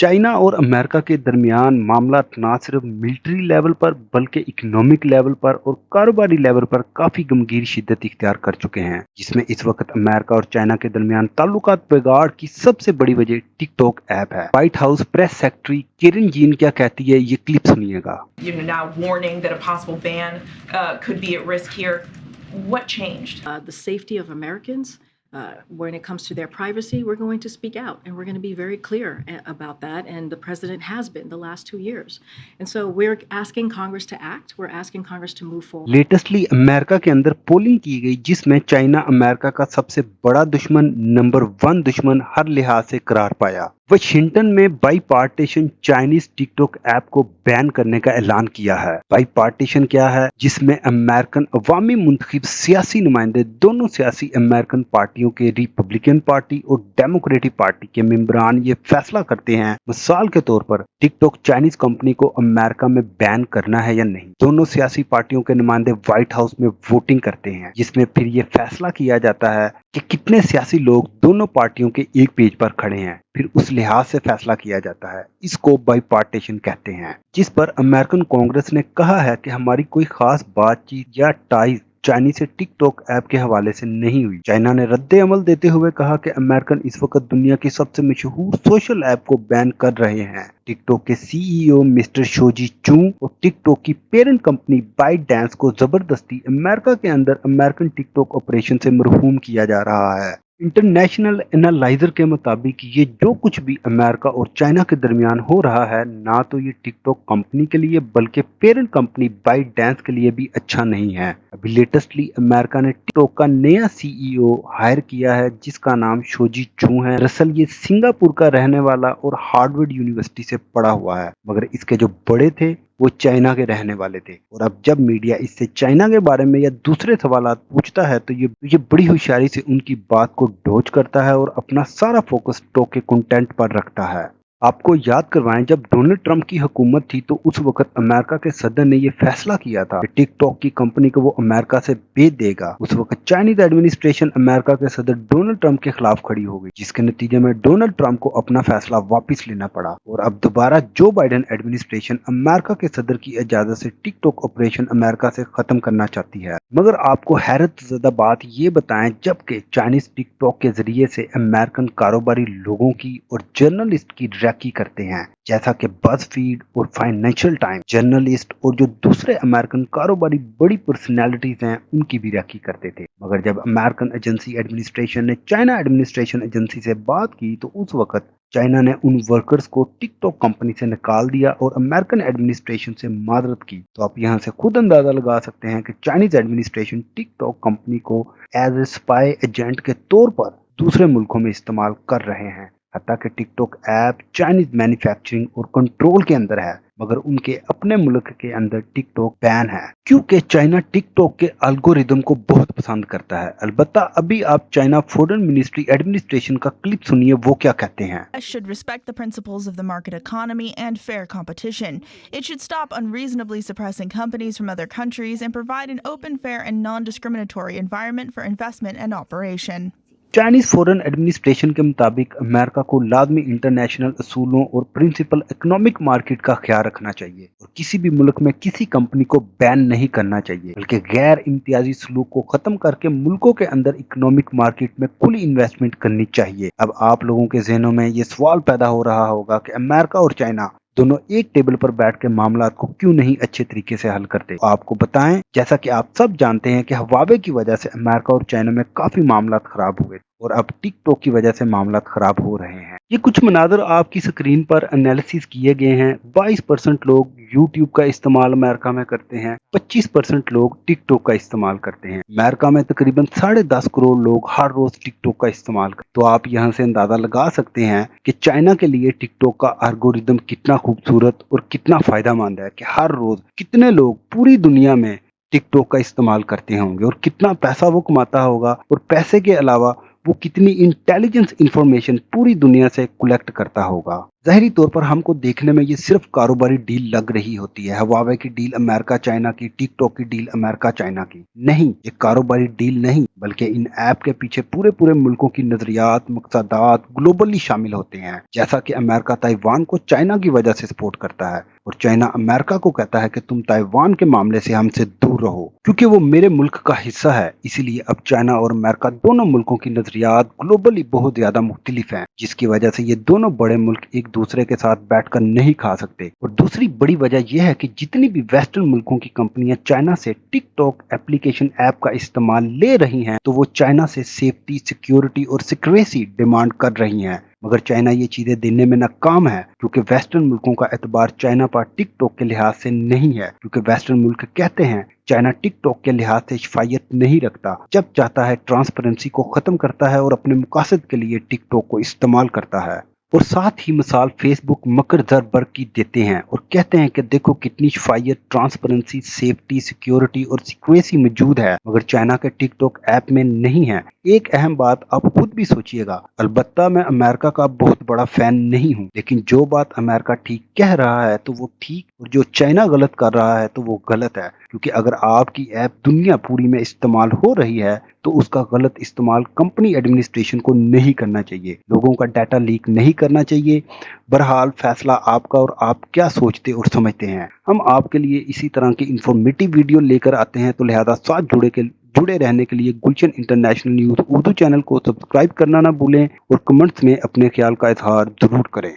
China और America के दरमियान मामला ना सिर्फ मिलिट्री लेवल पर बल्कि इकोनॉमिक लेवल पर और कारोबारी लेवल पर काफी गंभीर शिद्दत इख्तियार कर चुके हैं, जिसमें इस वक्त अमेरिका और चाइना के दरमियान ताल्लुकात बिगाड़ की सबसे बड़ी वजह टिकटॉक ऐप है। व्हाइट हाउस प्रेस सेक्रेटरी केरन जीन क्या कहती है, ये क्लिप सुनिएगा। Now warning that a possible ban could be at risk here. What changed? The safety of Americans. When it comes to their privacy, we're going to speak out, and we're going to be very clear about that. And the president has been the last 2 years, and so we're asking Congress to act. We're asking Congress to move forward. Latestly America के अंदर polling की गई, जिसमें China America का सबसे बड़ा दुश्मन, number 1 दुश्मन हर लिहाज से करार पाया। वाशिंगटन में by partition Chinese TikTok app को बैन करने का ऐलान किया है। बाई पार्टीशन क्या है? जिसमें अमेरिकन अवामी मुंतखब सियासी नुमाइंदे दोनों सियासी अमेरिकन पार्टियों के रिपब्लिकन पार्टी और डेमोक्रेटिक पार्टी के मेंबरान ये फैसला करते हैं, मिसाल के तौर पर टिकटॉक चाइनीज कंपनी को अमेरिका में बैन करना है या नहीं। दोनों सियासी पार्टियों के नुमाइंदे व्हाइट हाउस में वोटिंग करते हैं, जिसमें फिर ये फैसला किया जाता है कि कितने सियासी लोग दोनों पार्टियों के एक पेज पर खड़े हैं। फिर उस लिहाज से फैसला किया जाता है। इसको बाई पार्टीशन कहते हैं, जिस पर अमेरिकन कांग्रेस ने कहा है कि हमारी कोई खास बातचीत या टाइज चाइना से टिकटॉक ऐप के हवाले से नहीं हुई। चाइना ने रद्द अमल देते हुए कहा कि अमेरिकन इस वक्त दुनिया की सबसे मशहूर सोशल ऐप को बैन कर रहे हैं। टिकटॉक के सीईओ मिस्टर शोजी चू और टिकटॉक की पेरेंट कंपनी बाइट डांस को जबरदस्ती अमेरिका के अंदर अमेरिकन टिकटॉक ऑपरेशन से मरहूम किया जा रहा है। इंटरनेशनल एनालाइजर के मुताबिक ये जो कुछ भी अमेरिका और चाइना के दरमियान हो रहा है, ना तो ये टिकटॉक कंपनी के लिए बल्कि पेरेंट कंपनी बाइट डांस के लिए भी अच्छा नहीं है। अभी लेटेस्टली अमेरिका ने टिकटॉक का नया सीईओ हायर किया है, जिसका नाम शोजी चू है। दरअसल ये सिंगापुर का रहने वाला और हार्वर्ड यूनिवर्सिटी से पढ़ा हुआ है, मगर इसके जो बड़े थे वो चाइना के रहने वाले थे। और अब जब मीडिया इससे चाइना के बारे में या दूसरे सवालात पूछता है तो ये बड़ी होशियारी से उनकी बात को डॉज करता है और अपना सारा फोकस टिकटॉक के कंटेंट पर रखता है। आपको याद करवाएं, जब डोनाल्ड ट्रंप की हुकूमत थी तो उस वक्त अमेरिका के सदर ने यह फैसला किया था कि टिकटॉक की कंपनी को वो अमेरिका से बेच देगा। उस वक्त चाइनीज एडमिनिस्ट्रेशन अमेरिका के सदर डोनाल्ड ट्रंप के खिलाफ खड़ी हो गई, जिसके नतीजे में डोनाल्ड ट्रंप को अपना फैसला वापस लेना पड़ा और अब दोबारा जो बाइडेन एडमिनिस्ट्रेशन अमेरिका के सदर की इजाजत से टिकटॉक ऑपरेशन अमेरिका से खत्म करना चाहती है। मगर आपको हैरत ज़दा बात ये बताएं, जबकि चाइनीज टिकटॉक के जरिए से अमेरिकन कारोबारी लोगों की और जर्नलिस्ट की की करते हैं, जैसा कि बज़फीड और फाइनेंशियल टाइम्स जर्नलिस्ट और जो दूसरे अमेरिकन कारोबारी बड़ी पर्सनैलिटीज हैं उनकी भी रैकी करते थे। मगर जब अमेरिकन एजेंसी एडमिनिस्ट्रेशन ने चाइना एडमिनिस्ट्रेशन एजेंसी से बात की तो उस वक्त चाइना ने उन वर्कर्स को टिकटॉक कंपनी से निकाल दिया और अमेरिकन एडमिनिस्ट्रेशन से मादरत की। तो आप यहाँ से खुद अंदाजा लगा सकते हैं कि चाइनीज एडमिनिस्ट्रेशन टिकटॉक कंपनी को एज ए स्पाई एजेंट के तौर पर दूसरे मुल्कों में इस्तेमाल कर रहे हैं। हत्ता कि टिकटॉक ऐप चाइनीज मैन्युफैक्चरिंग और कंट्रोल के अंदर है, मगर उनके अपने मुल्क के अंदर टिकटॉक बैन है, क्योंकि चाइना टिकटॉक के एल्गोरिदम को बहुत पसंद करता है। अलबत्ता अभी आप चाइना फॉरेन मिनिस्ट्री एडमिनिस्ट्रेशन का क्लिप सुनिए, वो क्या कहते हैं। Should respect the principles of the market economy and fair competition. It should stop unreasonably suppressing companies from other countries and provide an open, fair and non-discriminatory environment for investment and operation. Chinese foreign administration के मुताबिक America को लाजमी international असूलों और principal economic market का ख्याल रखना चाहिए और किसी भी मुल्क में किसी कंपनी को बैन नहीं करना चाहिए, बल्कि गैर इम्तियाजी सलूक को खत्म करके मुल्कों के अंदर इकोनॉमिक मार्केट में खुली इन्वेस्टमेंट करनी चाहिए। अब आप लोगों के जहनों में ये सवाल पैदा हो रहा होगा कि अमेरिका और चाइना दोनों एक टेबल पर बैठ के मामला को क्यों नहीं अच्छे तरीके से हल करते। तो आपको बताएं, जैसा कि आप सब जानते हैं कि हवावे की वजह से अमेरिका और चाइना में काफी मामला खराब हुए और अब टिकटॉक की वजह से मामला खराब हो रहे हैं। ये कुछ मनाजर आपकी स्क्रीन पर एनालिसिस किए गए हैं। 22% लोग यूट्यूब का इस्तेमाल अमेरिका में करते हैं, 25% लोग टिकटॉक का इस्तेमाल करते हैं। अमेरिका में तकरीबन 10.5 करोड़ लोग हर रोज टिकटॉक का इस्तेमाल करते हैं। तो आप यहाँ से अंदाजा लगा सकते हैं कि चाइना के लिए टिकटॉक का एल्गोरिदम कितना खूबसूरत और कितना फायदेमंद है कि हर रोज कितने लोग पूरी दुनिया में टिकटॉक का इस्तेमाल करते होंगे और कितना पैसा वो कमाता होगा और पैसे के अलावा वो कितनी इंटेलिजेंस इंफॉर्मेशन पूरी दुनिया से कलेक्ट करता होगा। ज़ाहिरी तौर पर हमको देखने में ये सिर्फ कारोबारी डील लग रही होती है। हवावे की डील अमेरिका चाइना की, टिकटॉक की डील अमेरिका चाइना की। नहीं, ये कारोबारी डील नहीं, बल्कि इन ऐप के पीछे पूरे पूरे मुल्कों की नजरियात, मकसदात ग्लोबली शामिल होते हैं। जैसा कि अमेरिका ताइवान को चाइना की वजह से सपोर्ट करता है और चाइना अमेरिका को कहता है कि तुम ताइवान के मामले से हमसे दूर रहो क्योंकि वो मेरे मुल्क का हिस्सा है। इसीलिए अब चाइना और अमेरिका दोनों मुल्कों की नजरियात ग्लोबली बहुत ज्यादा मुख्तलिफ हैं, जिसकी वजह से ये दोनों बड़े मुल्क एक दूसरे के साथ बैठकर नहीं खा सकते। और दूसरी बड़ी वजह यह है कि जितनी भी वेस्टर्न मुल्कों की कंपनियां चाइना से टिकटॉक एप्लीकेशन ऐप का इस्तेमाल ले रही हैं, तो वो चाइना से सेफ्टी, सिक्योरिटी और सिक्रेसी डिमांड कर रही हैं। मगर चाइना ये चीजें देने में नाकाम है क्योंकि वेस्टर्न मुल्कों का एतबार चाइना पर टिकटॉक के लिहाज से नहीं है, क्योंकि वेस्टर्न मुल्क कहते हैं चाइना टिकटॉक के लिहाज से शफायत नहीं रखता, जब चाहता है ट्रांसपेरेंसी को खत्म करता है और अपने मकासद के लिए टिकटॉक को इस्तेमाल करता है। और साथ ही मिसाल फेसबुक मकर ज़करबर्ग की देते हैं और कहते हैं कि देखो कितनी शफायत, ट्रांसपेरेंसी, सेफ्टी, सिक्योरिटी और सिक्वेंसी मौजूद है, मगर चाइना के टिकटॉक ऐप में नहीं है। एक अहम बात आप खुद भी सोचिएगा। अलबत्ता मैं अमेरिका का बहुत बड़ा फैन नहीं हूँ, लेकिन जो बात अमेरिका ठीक कह रहा है तो वो ठीक, और जो चाइना गलत कर रहा है तो वो गलत है। क्योंकि अगर आपकी ऐप दुनिया पूरी में इस्तेमाल हो रही है तो उसका गलत इस्तेमाल कंपनी एडमिनिस्ट्रेशन को नहीं करना चाहिए, लोगों का डाटा लीक नहीं करना चाहिए। बहरहाल फैसला आपका और आप क्या सोचते और समझते हैं। हम आपके लिए इसी तरह की इंफॉर्मेटिव वीडियो लेकर आते हैं, तो लिहाजा साथ जुड़े रहने के लिए गुलशन इंटरनेशनल न्यूज़ उर्दू चैनल को सब्सक्राइब करना ना भूलें और कमेंट्स में अपने ख्याल का इजहार जरूर करें।